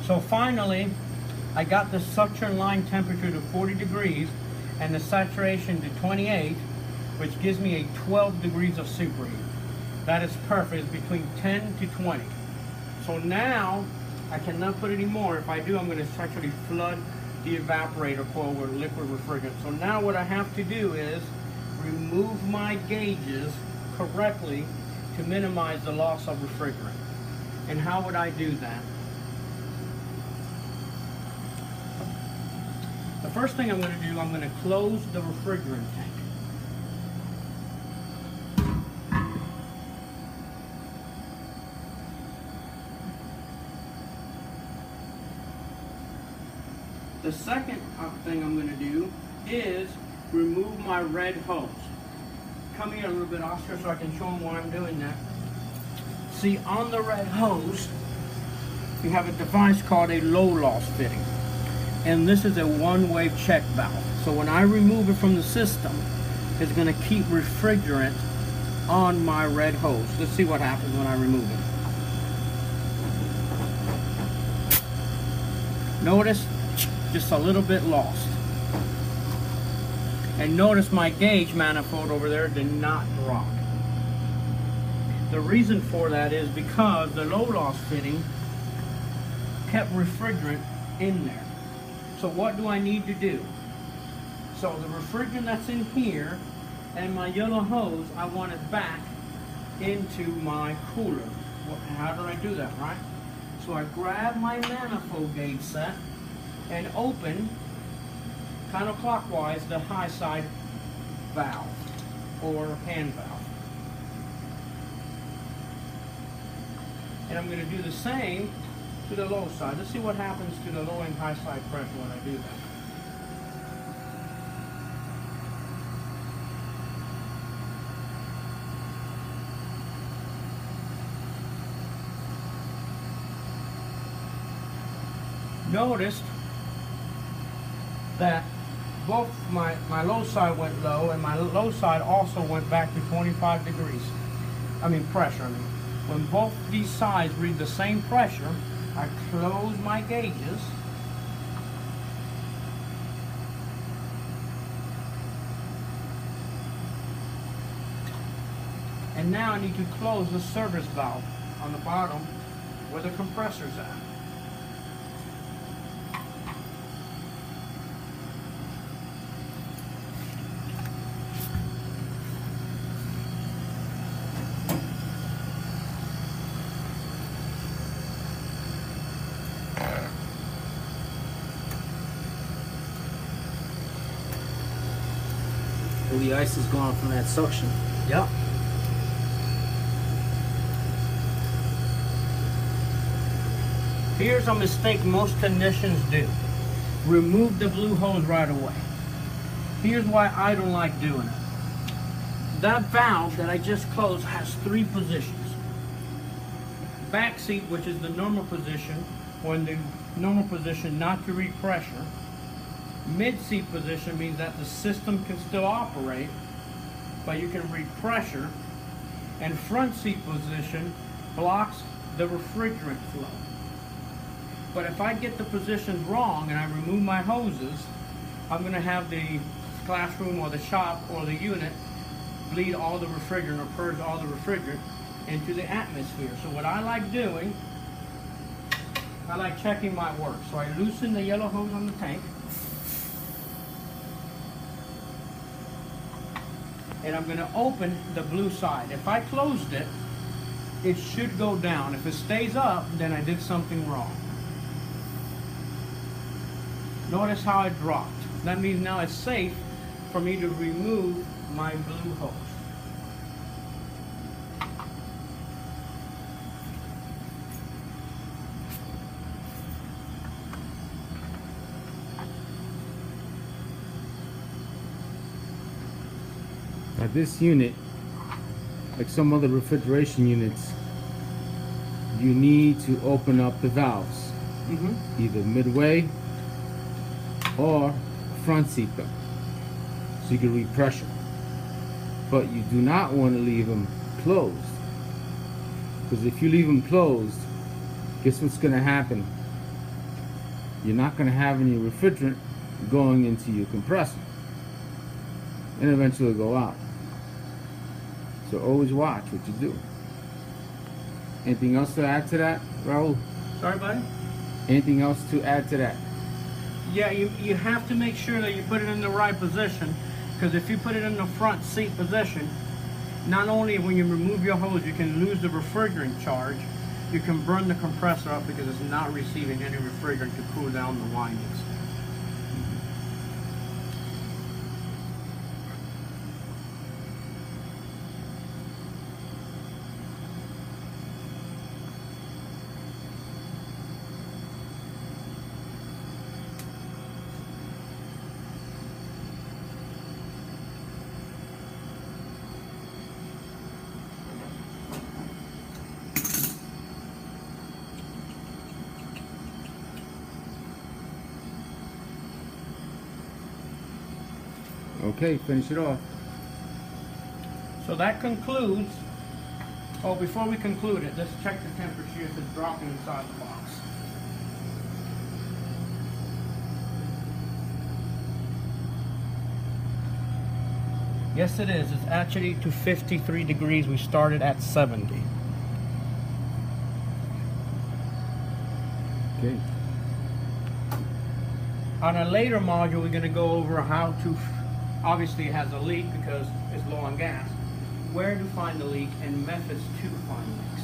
So finally, I got the suction line temperature to 40 degrees and the saturation to 28, which gives me a 12 degrees of superheat. That is perfect. It's between 10 to 20. So now I cannot put any more. If I do, I'm going to actually flood the evaporator coil with liquid refrigerant. So now what I have to do is remove my gauges correctly to minimize the loss of refrigerant. And how would I do that? The first thing I'm going to do, I'm going to close the refrigerant tank. The second thing I'm going to do is remove my red hose. Come here a little bit, Oscar, so I can show them why I'm doing that. See, on the red hose, we have a device called a low loss fitting. And this is a one-way check valve. So when I remove it from the system, it's going to keep refrigerant on my red hose. Let's see what happens when I remove it. Notice, just a little bit lost. And notice my gauge manifold over there did not drop. The reason for that is because the low loss fitting kept refrigerant in there. So what do I need to do? So the refrigerant that's in here and my yellow hose, I want it back into my cooler. How do I do that, right? So I grab my manifold gauge set and open counterclockwise the high side valve or hand valve. And I'm going to do the same to the low side. Let's see what happens to the low and high side pressure when I do that. Noticed that both my low side went low and my low side also went back to 25 degrees. Pressure. When both these sides read the same pressure, I close my gauges. And now I need to close the service valve on the bottom where the compressor's at. The ice is gone from that suction. Yep. Here's a mistake most technicians do. Remove the blue hose right away. Here's why I don't like doing it. That valve that I just closed has 3 positions. Back seat, which is the normal position, or in the normal position not to read pressure. Mid-seat position means that the system can still operate, but you can read pressure. And front seat position blocks the refrigerant flow. But if I get the positions wrong and I remove my hoses, I'm going to have the classroom or the shop or the unit bleed all the refrigerant or purge all the refrigerant into the atmosphere. So what I like doing, I like checking my work. So I loosen the yellow hose on the tank. And I'm going to open the blue side. If I closed it, it should go down. If it stays up, then I did something wrong. Notice how it dropped. That means now it's safe for me to remove my blue hose. Now this unit, like some other refrigeration units, you need to open up the valves, either midway or front seat them, so you can read pressure. But you do not want to leave them closed, because if you leave them closed, guess what's going to happen? you're not going to have any refrigerant going into your compressor and eventually go out. So always watch what you do. Anything else to add to that, Raul? Sorry, buddy? Anything else to add to that? Yeah, you have to make sure that you put it in the right position, because if you put it in the front seat position, not only when you remove your hose, you can lose the refrigerant charge, you can burn the compressor up because it's not receiving any refrigerant to cool down the windings. Okay, finish it off. So that concludes. Oh, before we conclude it, let's check the temperature if it's dropping inside the box. Yes, it is. It's actually to 53 degrees. We started at 70. Okay. On a later module, we're going to go over how to, obviously it has a leak because it's low on gas, where to find the leak and methods to find it.